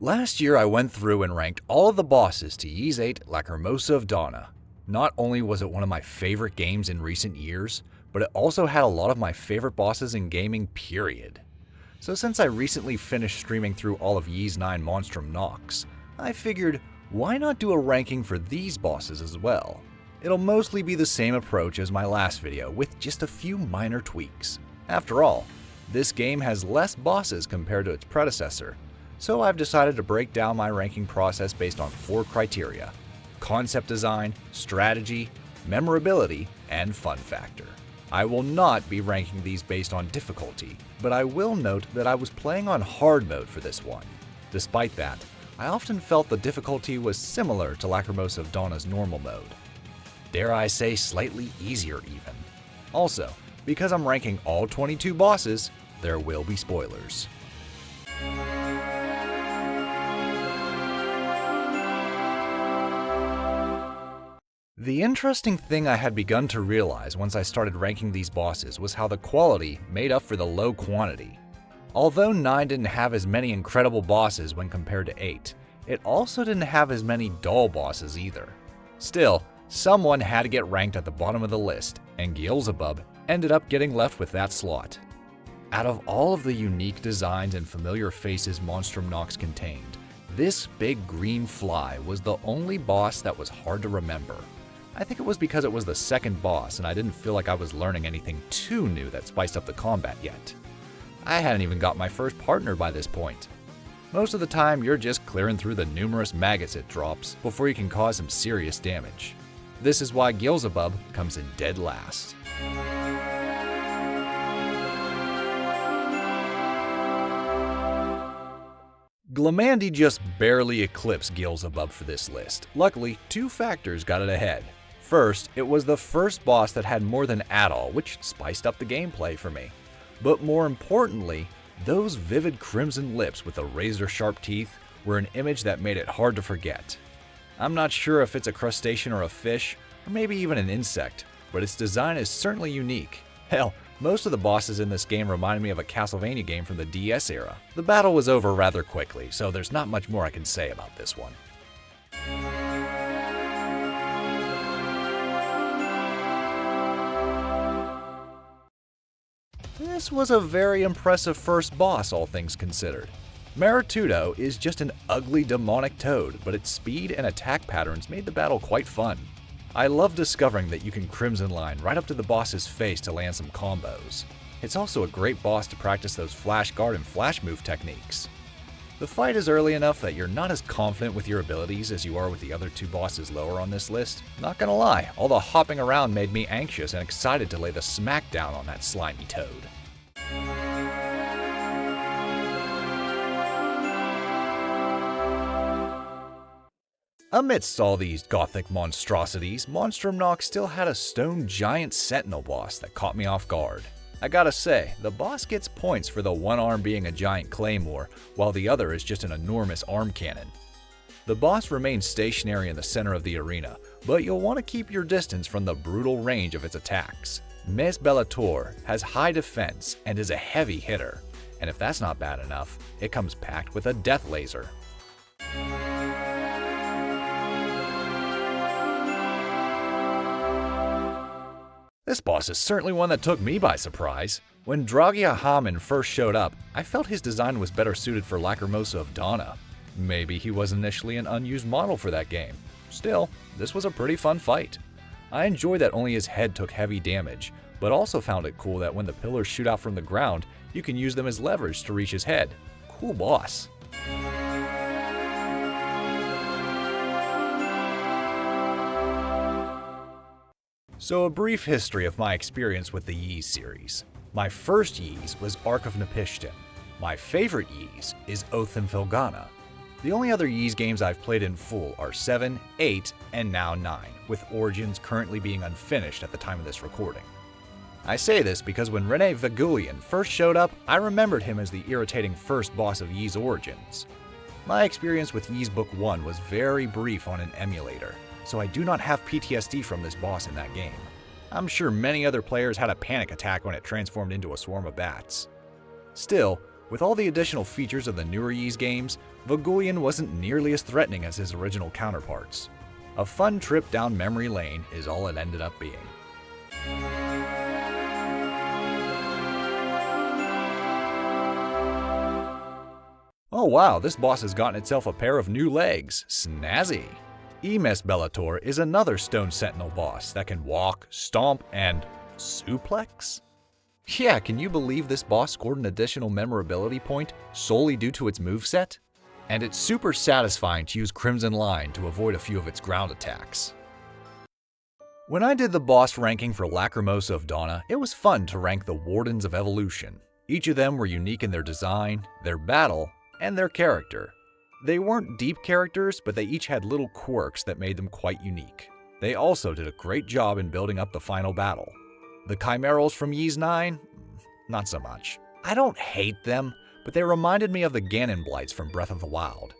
Last year I went through and ranked all of the bosses to Ys VIII Lacrimosa of Donna. Not only was it one of my favorite games in recent years, but it also had a lot of my favorite bosses in gaming, period. So since I recently finished streaming through all of Ys IX Monstrum Nox, I figured, why not do a ranking for these bosses as well? It'll mostly be the same approach as my last video, with just a few minor tweaks. After all, this game has less bosses compared to its predecessor, so I've decided to break down my ranking process based on 4 criteria: concept design, strategy, memorability, and fun factor. I will not be ranking these based on difficulty, but I will note that I was playing on hard mode for this one. Despite that, I often felt the difficulty was similar to Lacrimosa of Donna's normal mode. Dare I say slightly easier even. Also, because I'm ranking all 22 bosses, there will be spoilers. The interesting thing I had begun to realize once I started ranking these bosses was how the quality made up for the low quantity. Although 9 didn't have as many incredible bosses when compared to 8, it also didn't have as many dull bosses either. Still, someone had to get ranked at the bottom of the list, and Beelzebub ended up getting left with that slot. Out of all of the unique designs and familiar faces Monstrum Nox contained, this big green fly was the only boss that was hard to remember. I think it was because it was the second boss and I didn't feel like I was learning anything too new that spiced up the combat yet. I hadn't even got my first partner by this point. Most of the time, you're just clearing through the numerous maggots it drops before you can cause some serious damage. This is why Beelzebub comes in dead last. Glomandi just barely eclipsed Beelzebub for this list. Luckily, 2 factors got it ahead. First, it was the first boss that had more than Adol, which spiced up the gameplay for me. But more importantly, those vivid crimson lips with the razor-sharp teeth were an image that made it hard to forget. I'm not sure if it's a crustacean or a fish, or maybe even an insect, but its design is certainly unique. Hell, most of the bosses in this game reminded me of a Castlevania game from the DS era. The battle was over rather quickly, so there's not much more I can say about this one. This was a very impressive first boss, all things considered. Maritudo is just an ugly demonic toad, but its speed and attack patterns made the battle quite fun. I love discovering that you can Crimson Line right up to the boss's face to land some combos. It's also a great boss to practice those flash guard and flash move techniques. The fight is early enough that you're not as confident with your abilities as you are with the other 2 bosses lower on this list. Not gonna lie, all the hopping around made me anxious and excited to lay the smackdown on that slimy toad. Amidst all these gothic monstrosities, Monstrum Nox still had a stone giant sentinel boss that caught me off guard. I gotta say, the boss gets points for the one arm being a giant claymore, while the other is just an enormous arm cannon. The boss remains stationary in the center of the arena, but you'll want to keep your distance from the brutal range of its attacks. Mes Bellator has high defense and is a heavy hitter, and if that's not bad enough, it comes packed with a death laser. This boss is certainly one that took me by surprise. When Dragia Haman first showed up, I felt his design was better suited for Lacrimosa of Donna. Maybe he was initially an unused model for that game. Still, this was a pretty fun fight. I enjoyed that only his head took heavy damage, but also found it cool that when the pillars shoot out from the ground, you can use them as leverage to reach his head. Cool boss. So a brief history of my experience with the Ys series. My first Ys was Ark of Nepishtim. My favorite Ys is Oath and Felghana. The only other Ys games I've played in full are 7, 8, and now 9, with Origins currently being unfinished at the time of this recording. I say this because when Rene Vagulian first showed up, I remembered him as the irritating first boss of Ys Origins. My experience with Ys Book 1 was very brief on an emulator, so I do not have PTSD from this boss in that game. I'm sure many other players had a panic attack when it transformed into a swarm of bats. Still, With all the additional features of the newer Ys games, Vogelian wasn't nearly as threatening as his original counterparts. A fun trip down memory lane is all it ended up being. Oh wow, this boss has gotten itself a pair of new legs. Snazzy! Ys Bellator is another Stone Sentinel boss that can walk, stomp, and suplex? Yeah, can you believe this boss scored an additional memorability point solely due to its moveset? And it's super satisfying to use Crimson Line to avoid a few of its ground attacks. When I did the boss ranking for Lacrimosa of Donna, it was fun to rank the Wardens of Evolution. Each of them were unique in their design, their battle, and their character. They weren't deep characters, but they each had little quirks that made them quite unique. They also did a great job in building up the final battle. The Chimerals from Ys IX? Not so much. I don't hate them, but they reminded me of the Ganon Blights from Breath of the Wild.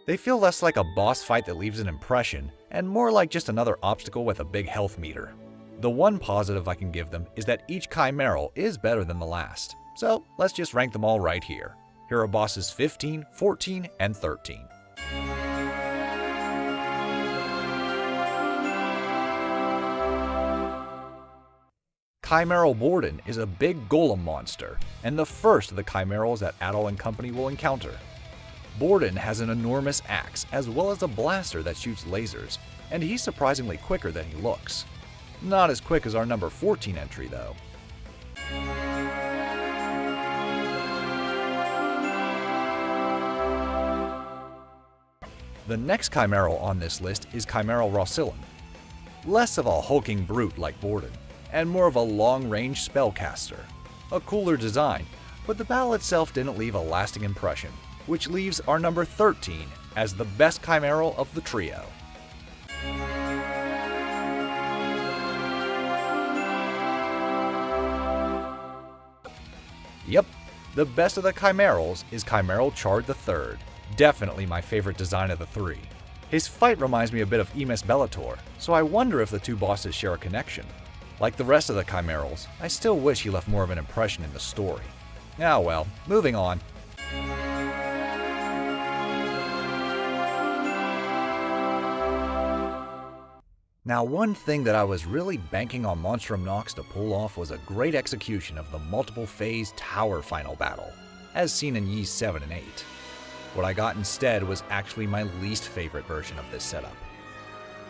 They feel less like a boss fight that leaves an impression, and more like just another obstacle with a big health meter. The one positive I can give them is that each Chimeral is better than the last, so let's just rank them all right here. Here are bosses 15, 14, and 13. Chimeral Borden is a big golem monster, and the first of the Chimerals that Adol and company will encounter. Borden has an enormous axe, as well as a blaster that shoots lasers, and he's surprisingly quicker than he looks. Not as quick as our number 14 entry, though. The next Chimeral on this list is Chimeral Rosilin. Less of a hulking brute like Borden, and more of a long-range spellcaster. A cooler design, but the battle itself didn't leave a lasting impression, which leaves our number 13 as the best Chimeral of the trio. Yep, the best of the Chimerals is Chimeral Chard III, definitely my favorite design of the three. His fight reminds me a bit of Ys Bellator, so I wonder if the two bosses share a connection. Like the rest of the Chimerals, I still wish he left more of an impression in the story. Ah well, moving on. Now one thing that I was really banking on Monstrum Nox to pull off was a great execution of the multiple phase tower final battle, as seen in Ys VII and VIII. What I got instead was actually my least favorite version of this setup.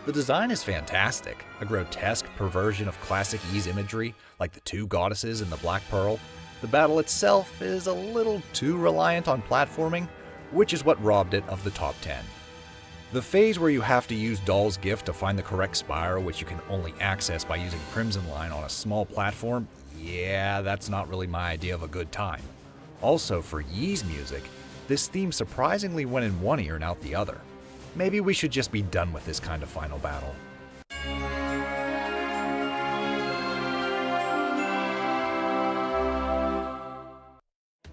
The design is fantastic, a grotesque perversion of classic Ys imagery, like the two goddesses and the Black Pearl. The battle itself is a little too reliant on platforming, which is what robbed it of the top 10. The phase where you have to use Doll's Gift to find the correct spire, which you can only access by using Crimson Line on a small platform, yeah, that's not really my idea of a good time. Also, for Ys music, this theme surprisingly went in one ear and out the other. Maybe we should just be done with this kind of final battle.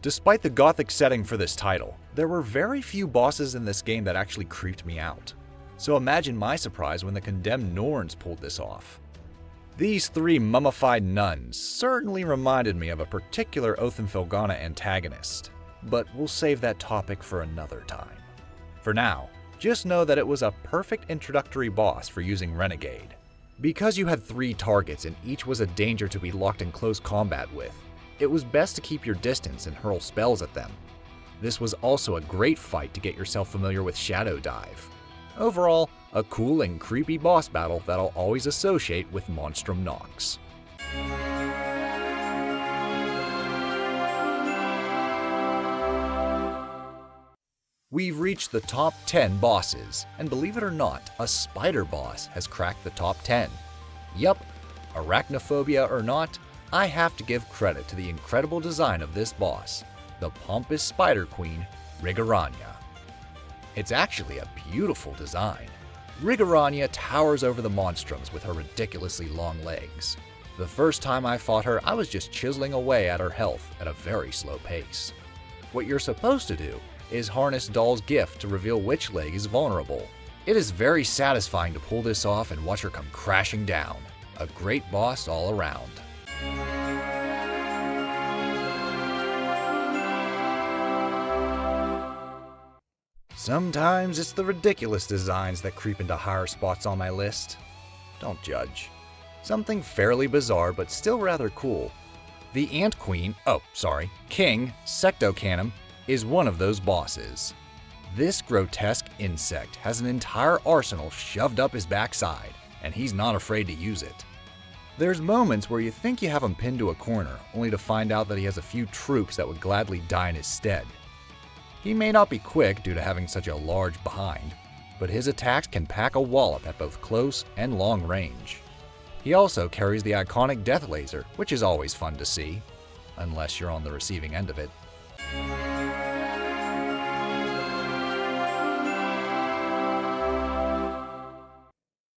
Despite the gothic setting for this title, there were very few bosses in this game that actually creeped me out. So imagine my surprise when the Condemned Norns pulled this off. These three mummified nuns certainly reminded me of a particular Othenfelgana antagonist, but we'll save that topic for another time. For now, just know that it was a perfect introductory boss for using Renegade. Because you had 3 targets and each was a danger to be locked in close combat with, it was best to keep your distance and hurl spells at them. This was also a great fight to get yourself familiar with Shadow Dive. Overall, a cool and creepy boss battle that I'll always associate with Monstrum Nox. We've reached the top 10 bosses, and believe it or not, a spider boss has cracked the top 10. Yup, arachnophobia or not, I have to give credit to the incredible design of this boss, the pompous spider queen, Rigorania. It's actually a beautiful design. Rigorania towers over the monstrums with her ridiculously long legs. The first time I fought her, I was just chiseling away at her health at a very slow pace. What you're supposed to do is harness Doll's Gift to reveal which leg is vulnerable. It is very satisfying to pull this off and watch her come crashing down. A great boss all around. Sometimes it's the ridiculous designs that creep into higher spots on my list. Don't judge. Something fairly bizarre but still rather cool. The Ant Queen, King Sectocanum is one of those bosses. This grotesque insect has an entire arsenal shoved up his backside, and he's not afraid to use it. There's moments where you think you have him pinned to a corner, only to find out that he has a few troops that would gladly die in his stead. He may not be quick due to having such a large behind, but his attacks can pack a wallop at both close and long range. He also carries the iconic death laser, which is always fun to see, unless you're on the receiving end of it.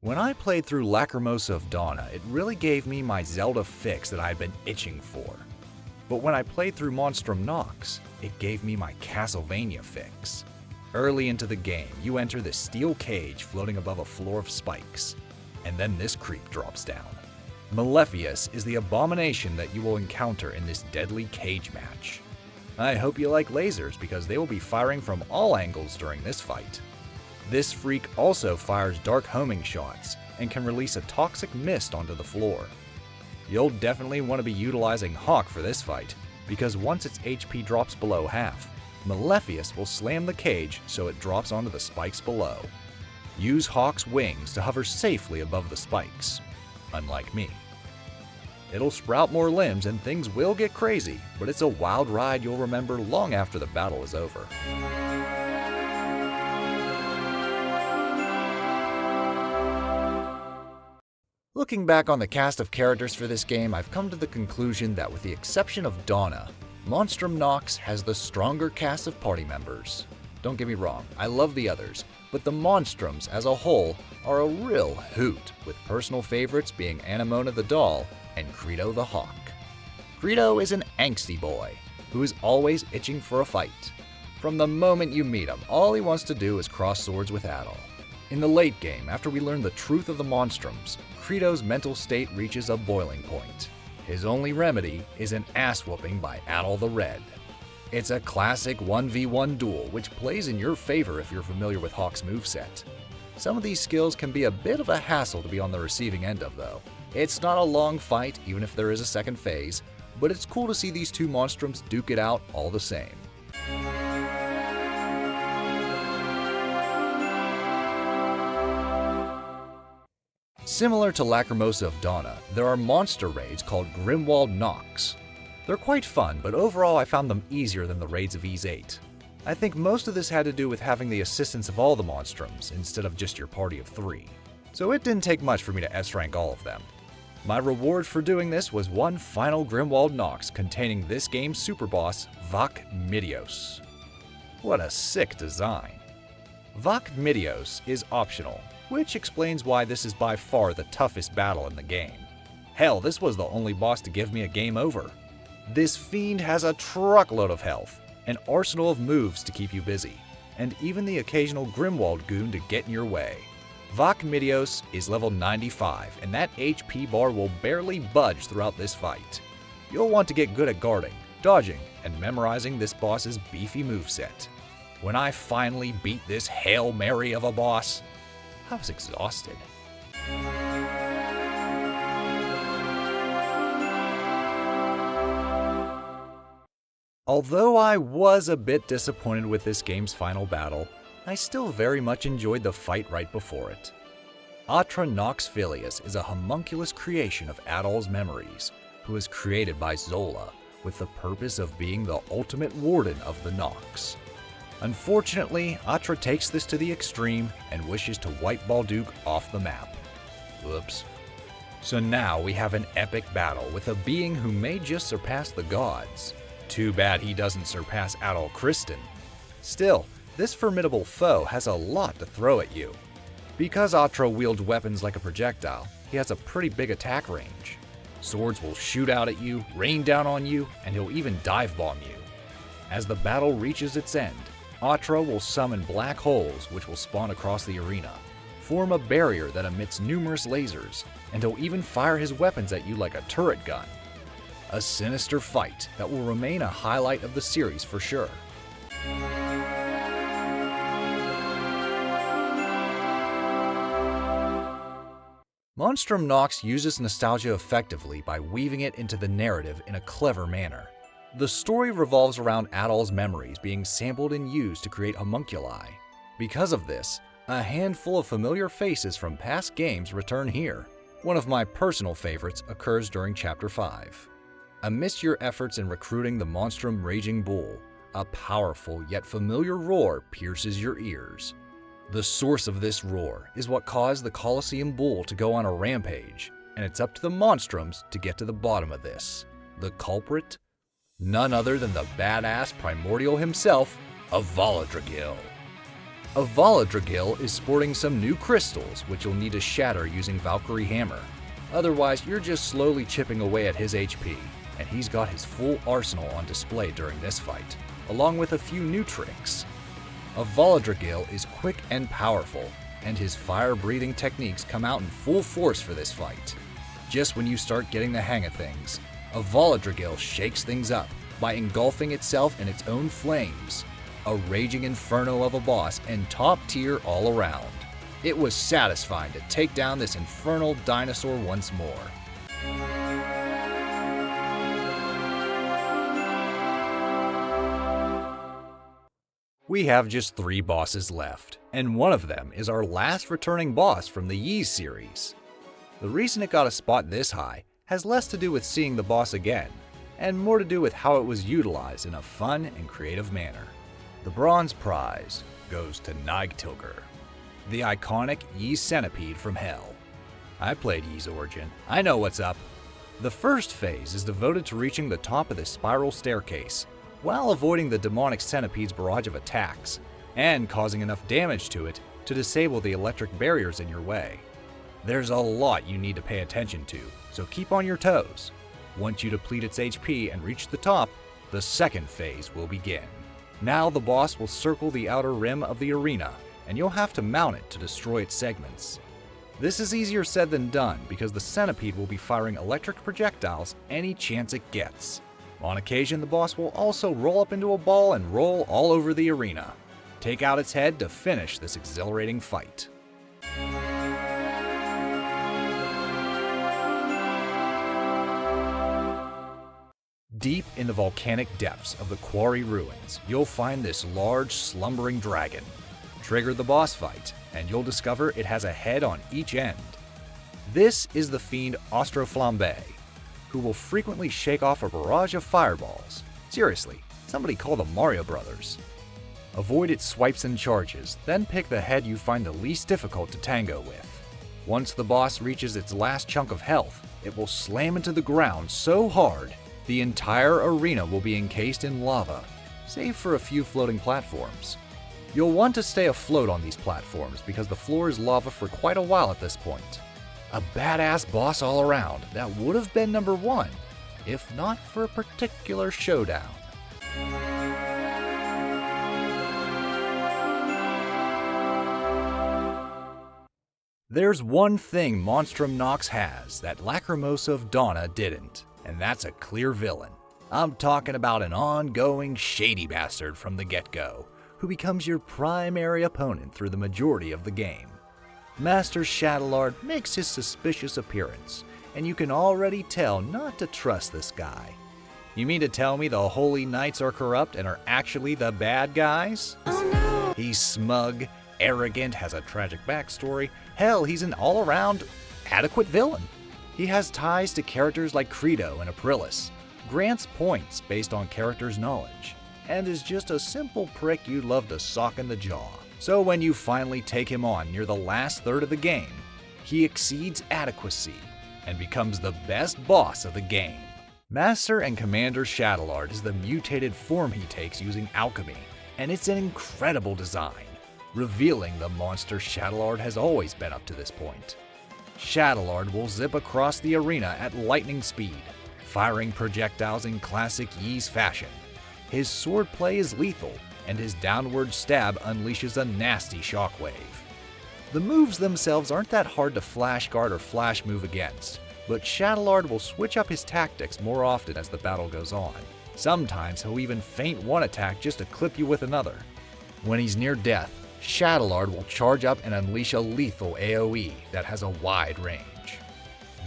When I played through Lacrimosa of Donna, it really gave me my Zelda fix that I'd been itching for. But when I played through Monstrum Nox, it gave me my Castlevania fix. Early into the game, you enter this steel cage floating above a floor of spikes, and then this creep drops down. Malefius is the abomination that you will encounter in this deadly cage match. I hope you like lasers because they will be firing from all angles during this fight. This freak also fires dark homing shots and can release a toxic mist onto the floor. You'll definitely want to be utilizing Hawk for this fight, because once its HP drops below half, Malefius will slam the cage so it drops onto the spikes below. Use Hawk's wings to hover safely above the spikes, unlike me. It'll sprout more limbs and things will get crazy, but it's a wild ride you'll remember long after the battle is over. Looking back on the cast of characters for this game, I've come to the conclusion that with the exception of Donna, Monstrum Nox has the stronger cast of party members. Don't get me wrong, I love the others, but the Monstrums as a whole are a real hoot, with personal favorites being Anemona the doll and Credo the hawk. Credo is an angsty boy who is always itching for a fight. From the moment you meet him, all he wants to do is cross swords with Adol. In the late game, after we learn the truth of the Monstrums, Credo's mental state reaches a boiling point. His only remedy is an ass-whooping by Adol the Red. It's a classic 1v1 duel, which plays in your favor if you're familiar with Hawk's moveset. Some of these skills can be a bit of a hassle to be on the receiving end of, though. It's not a long fight, even if there is a second phase, but it's cool to see these two Monstrums duke it out all the same. Similar to Lacrimosa of Donna, there are monster raids called Grimwald Nox. They're quite fun, but overall I found them easier than the raids of Ys VIII. I think most of this had to do with having the assistance of all the Monstrums instead of just your party of 3. So it didn't take much for me to S-rank all of them. My reward for doing this was one final Grimwald Nox containing this game's superboss, VIII. What a sick design. VIII is optional, which explains why this is by far the toughest battle in the game. Hell, this was the only boss to give me a game over. This fiend has a truckload of health, an arsenal of moves to keep you busy, and even the occasional Grimwald goon to get in your way. VIII is level 95, and that HP bar will barely budge throughout this fight. You'll want to get good at guarding, dodging, and memorizing this boss's beefy moveset. When I finally beat this Hail Mary of a boss, I was exhausted. Although I was a bit disappointed with this game's final battle, I still very much enjoyed the fight right before it. Atra Nox Filius is a homunculus creation of Adol's memories, who was created by Zola with the purpose of being the ultimate warden of the Nox. Unfortunately, Atra takes this to the extreme and wishes to wipe Balduq off the map. Whoops. So now we have an epic battle with a being who may just surpass the gods. Too bad he doesn't surpass Adol Christin. Still, this formidable foe has a lot to throw at you. Because Atra wields weapons like a projectile, he has a pretty big attack range. Swords will shoot out at you, rain down on you, and he'll even dive bomb you. As the battle reaches its end, Atra will summon black holes which will spawn across the arena, form a barrier that emits numerous lasers, and he'll even fire his weapons at you like a turret gun. A sinister fight that will remain a highlight of the series for sure. Monstrum Nox uses nostalgia effectively by weaving it into the narrative in a clever manner. The story revolves around Adol's memories being sampled and used to create homunculi. Because of this, a handful of familiar faces from past games return here. One of my personal favorites occurs during Chapter 5. Amidst your efforts in recruiting the Monstrum Raging Bull, a powerful yet familiar roar pierces your ears. The source of this roar is what caused the Colosseum Bull to go on a rampage, and it's up to the Monstrums to get to the bottom of this. The culprit? None other than the badass primordial himself, Avaladragil. Avaladragil is sporting some new crystals which you'll need to shatter using Valkyrie Hammer. Otherwise, you're just slowly chipping away at his HP, and he's got his full arsenal on display during this fight, along with a few new tricks. Avaladragil is quick and powerful, and his fire-breathing techniques come out in full force for this fight. Just when you start getting the hang of things, Avaladragil shakes things up by engulfing itself in its own flames, a raging inferno of a boss and top tier all around. It was satisfying to take down this infernal dinosaur once more. We have just 3 bosses left, and one of them is our last returning boss from the Ys series. The reason it got a spot this high has less to do with seeing the boss again, and more to do with how it was utilized in a fun and creative manner. The bronze prize goes to Nigtilger, the iconic Ys centipede from Hell. I played Ys Origin, I know what's up. The first phase is devoted to reaching the top of the spiral staircase, while avoiding the demonic centipede's barrage of attacks, and causing enough damage to it to disable the electric barriers in your way. There's a lot you need to pay attention to, so keep on your toes. Once you deplete its HP and reach the top, the second phase will begin. Now the boss will circle the outer rim of the arena, and you'll have to mount it to destroy its segments. This is easier said than done because the centipede will be firing electric projectiles any chance it gets. On occasion, the boss will also roll up into a ball and roll all over the arena. Take out its head to finish this exhilarating fight. Deep in the volcanic depths of the Quarry Ruins, you'll find this large, slumbering dragon. Trigger the boss fight, and you'll discover it has a head on each end. This is the fiend Ostroflambe, who will frequently shake off a barrage of fireballs. Seriously, somebody call the Mario Brothers. Avoid its swipes and charges, then pick the head you find the least difficult to tango with. Once the boss reaches its last chunk of health, it will slam into the ground so hard, the entire arena will be encased in lava, save for a few floating platforms. You'll want to stay afloat on these platforms because the floor is lava for quite a while at this point. A badass boss all around that would have been number 1, if not for a particular showdown. There's one thing Monstrum Nox has that Lacrimosa of Donna didn't, and that's a clear villain. I'm talking about an ongoing shady bastard from the get-go, who becomes your primary opponent through the majority of the game. Master Shadowlord makes his suspicious appearance, and you can already tell not to trust this guy. You mean to tell me the Holy Knights are corrupt and are actually the bad guys? Oh no! He's smug, arrogant, has a tragic backstory. Hell, he's an all-around adequate villain. He has ties to characters like Credo and Aprilis, grants points based on characters' knowledge, and is just a simple prick you'd love to sock in the jaw. So when you finally take him on near the last third of the game, he exceeds adequacy and becomes the best boss of the game. Master and Commander Shadowlord is the mutated form he takes using alchemy, and it's an incredible design, revealing the monster Shadowlord has always been up to this point. Shadowlord will zip across the arena at lightning speed, firing projectiles in classic Ys fashion. His swordplay is lethal, and his downward stab unleashes a nasty shockwave. The moves themselves aren't that hard to flash guard or flash move against, but Shadowlord will switch up his tactics more often as the battle goes on. Sometimes he'll even feint one attack just to clip you with another. When he's near death, Shadowlord will charge up and unleash a lethal AoE that has a wide range.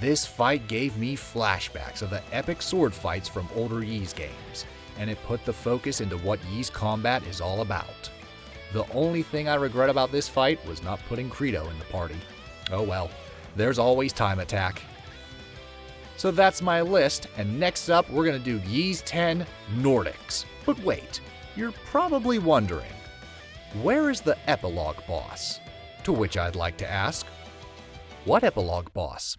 This fight gave me flashbacks of the epic sword fights from older Ys games, and it put the focus into what Ys combat is all about. The only thing I regret about this fight was not putting Credo in the party. Oh well, there's always time attack. So that's my list, and next up we're gonna do Ys X Nordics. But wait, you're probably wondering, where is the epilogue boss? To which I'd like to ask, what epilogue boss?